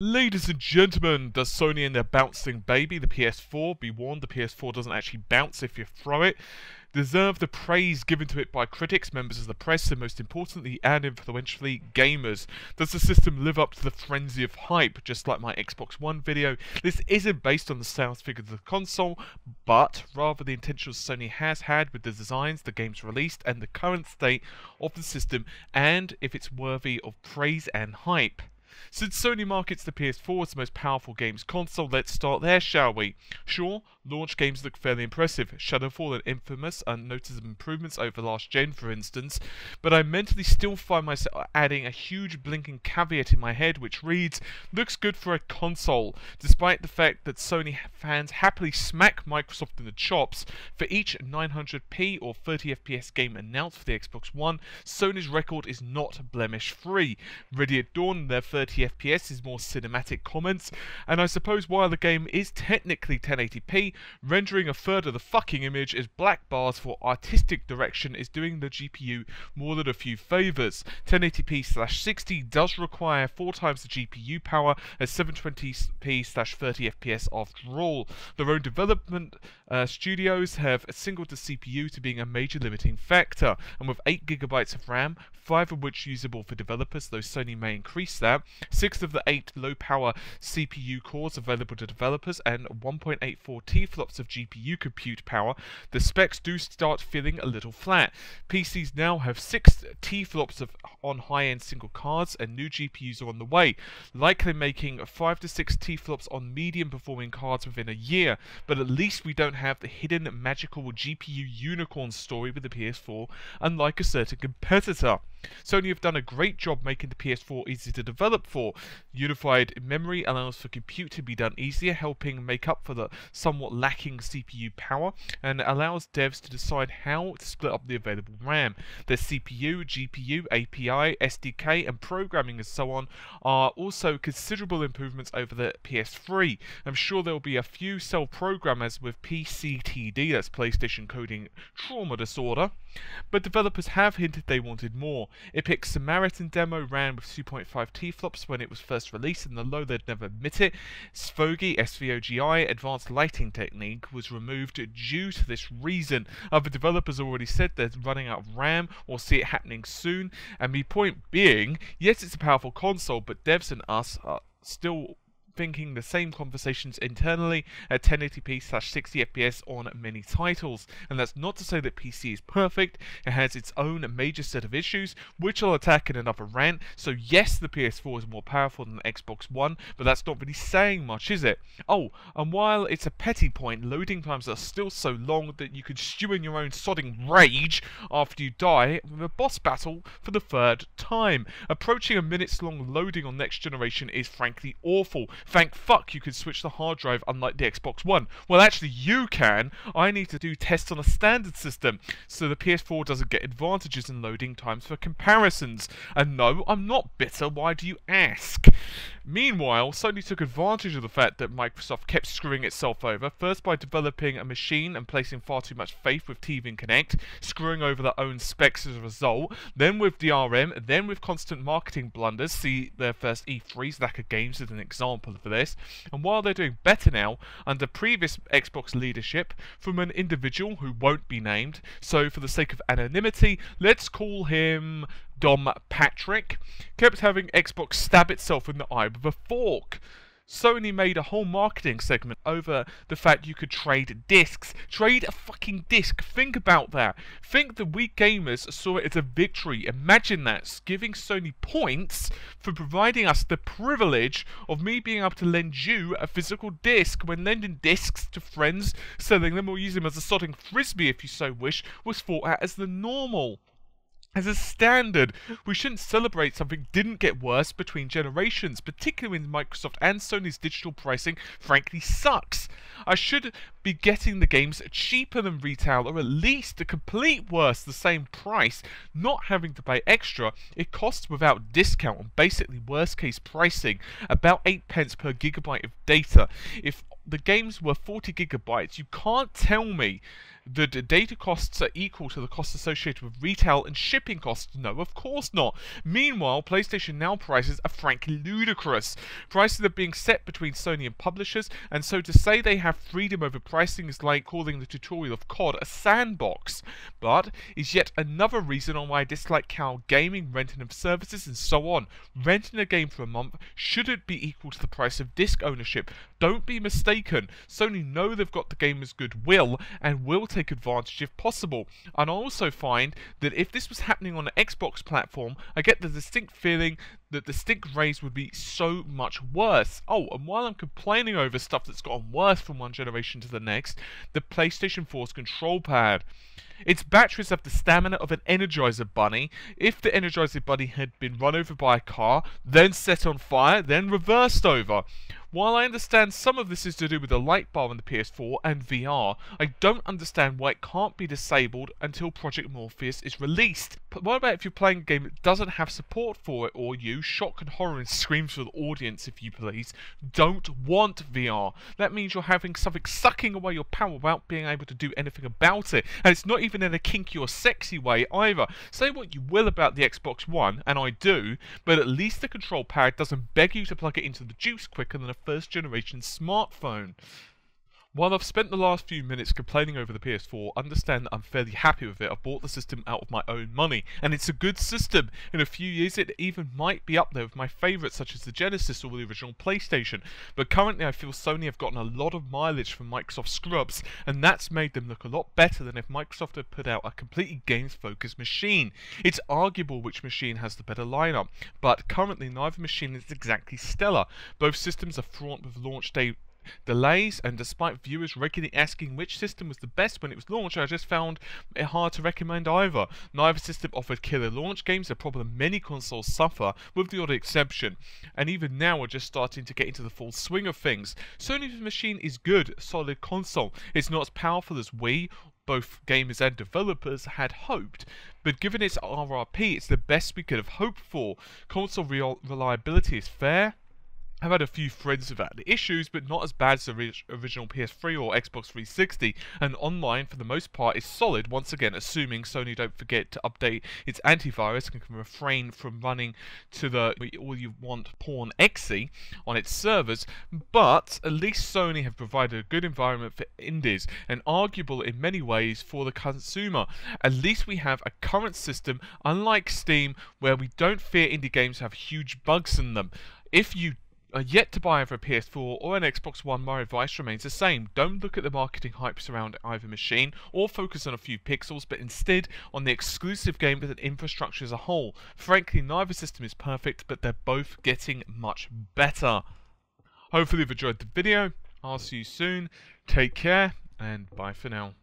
Ladies and gentlemen, does Sony and their bouncing baby, the PS4, be warned the PS4 doesn't actually bounce if you throw it, deserve the praise given to it by critics, members of the press, and most importantly and influentially, gamers? Does the system live up to the frenzy of hype? Just like my Xbox One video, this isn't based on the sales figures of the console, but rather the intentions Sony has had with the designs, the games released, and the current state of the system, and if it's worthy of praise and hype. Since Sony markets the PS4 as the most powerful games console, let's start there, shall we? Sure, launch games look fairly impressive, Shadowfall and Infamous are noticeable improvements over last gen for instance, but I mentally still find myself adding a huge blinking caveat in my head which reads, looks good for a console, despite the fact that Sony fans happily smack Microsoft in the chops. For each 900p or 30fps game announced for the Xbox One, Sony's record is not blemish free. Ready at Dawn, their 30fps is more cinematic comments, and I suppose while the game is technically 1080p, rendering a third of the fucking image as black bars for artistic direction is doing the GPU more than a few favours. 1080p/60 does require 4 times the GPU power as 720p/30fps after all. Their own development studios have singled the CPU to being a major limiting factor, and with 8GB of RAM, 5 of which usable for developers, though Sony may increase that, 6 of the 8 low-power CPU cores available to developers, and 1.84 teraflops of GPU compute power, the specs do start feeling a little flat. PCs now have 6 teraflops on high-end single cards, and new GPUs are on the way, likely making 5 to 6 teraflops on medium-performing cards within a year, but at least we don't have the hidden magical GPU unicorn story with the PS4, unlike a certain competitor. Sony have done a great job making the PS4 easy to develop for. Unified memory allows for compute to be done easier, helping make up for the somewhat lacking CPU power, and allows devs to decide how to split up the available RAM. The CPU, GPU, API, SDK, and programming and so on are also considerable improvements over the PS3. I'm sure there will be a few self-programmers with PCTD, that's PlayStation Coding Trauma Disorder, but developers have hinted they wanted more. Epic's Samaritan demo ran with 2.5 teraflops when it was first released, and although they'd never admit it, SVOGI, Advanced Lighting Technique, was removed due to this reason. Other developers already said they're running out of RAM or see it happening soon, and my point being, yes, it's a powerful console, but devs and us are still thinking the same conversations internally at 1080p/60fps on many titles. And that's not to say that PC is perfect, it has its own major set of issues, which I'll attack in another rant. So yes, the PS4 is more powerful than the Xbox One, but that's not really saying much, is it? Oh, and while it's a petty point, loading times are still so long that you could stew in your own sodding rage after you die with a boss battle for the 3rd time. Approaching a minute's long loading on next generation is frankly awful. Thank fuck you can switch the hard drive unlike the Xbox One. Well, actually you can. I need to do tests on a standard system, so the PS4 doesn't get advantages in loading times for comparisons. And no, I'm not bitter, why do you ask? Meanwhile, Sony took advantage of the fact that Microsoft kept screwing itself over, first by developing a machine and placing far too much faith with TV and Connect, screwing over their own specs as a result, then with DRM, then with constant marketing blunders, see their first E3's lack of games as an example for this, and while they're doing better now, under previous Xbox leadership, from an individual who won't be named, so for the sake of anonymity, let's call him Dom Patrick, kept having Xbox stab itself in the eye with a fork. Sony made a whole marketing segment over the fact you could trade discs. Trade a fucking disc. Think about that. Think that we gamers saw it as a victory. Imagine that. Giving Sony points for providing us the privilege of me being able to lend you a physical disc when lending discs to friends, selling them or using them as a sodding frisbee if you so wish, was thought at as the normal. As a standard, we shouldn't celebrate something didn't get worse between generations, particularly when Microsoft and Sony's digital pricing frankly sucks. I should be getting the games cheaper than retail, or at least a complete worst, the same price, not having to pay extra. It costs without discount on basically worst case pricing, about 8 pence per gigabyte of data. If the games were 40 gigabytes. You can't tell me that the data costs are equal to the costs associated with retail and shipping costs. No, of course not. Meanwhile, PlayStation Now prices are frankly ludicrous. Prices are being set between Sony and publishers, and so to say they have freedom over pricing is like calling the tutorial of COD a sandbox. But is yet another reason on why I dislike cloud gaming, renting of services, and so on. Renting a game for a month shouldn't be equal to the price of disc ownership. Don't be mistaken. Sony know they've got the gamers' goodwill and will take advantage if possible. And I also find that if this was happening on an Xbox platform, I get the distinct feeling that the stick raise would be so much worse. Oh, and while I'm complaining over stuff that's gotten worse from one generation to the next, the PlayStation 4's control pad. Its batteries have the stamina of an Energizer Bunny. If the Energizer Bunny had been run over by a car, then set on fire, then reversed over. While I understand some of this is to do with the light bar on the PS4 and VR, I don't understand why it can't be disabled until Project Morpheus is released. But what about if you're playing a game that doesn't have support for it, or you, shock and horror and screams for the audience if you please, don't want VR? That means you're having something sucking away your power without being able to do anything about it. And it's not even in a kinky or sexy way either. Say what you will about the Xbox One, and I do, but at least the control pad doesn't beg you to plug it into the juice quicker than a first generation smartphone. While I've spent the last few minutes complaining over the PS4, understand that I'm fairly happy with it. I've bought the system out of my own money, and it's a good system. In a few years it even might be up there with my favourites such as the Genesis or the original PlayStation. But currently I feel Sony have gotten a lot of mileage from Microsoft scrubs, and that's made them look a lot better than if Microsoft had put out a completely games-focused machine. It's arguable which machine has the better lineup, but currently neither machine is exactly stellar. Both systems are fraught with launch day delays, and despite viewers regularly asking which system was the best when it was launched, I just found it hard to recommend either. Neither system offered killer launch games, a problem many consoles suffer, with the odd exception, and even now we're just starting to get into the full swing of things. Sony's machine is good, a solid console. It's not as powerful as we, both gamers and developers, had hoped, but given its RRP, it's the best we could have hoped for. Console reliability is fair. I've had a few friends about the issues, but not as bad as the original PS3 or Xbox 360, and online for the most part is solid, once again assuming Sony don't forget to update its antivirus and can refrain from running to the all you want porn exe on its servers. But at least Sony have provided a good environment for indies, and arguable in many ways for the consumer. At least we have a current system, unlike Steam, where we don't fear indie games have huge bugs in them. If you are yet to buy either a PS4 or an Xbox One, my advice remains the same. Don't look at the marketing hypes around either machine or focus on a few pixels, but instead on the exclusive game and infrastructure as a whole. Frankly, neither system is perfect, but they're both getting much better. Hopefully you've enjoyed the video. I'll see you soon. Take care, and bye for now.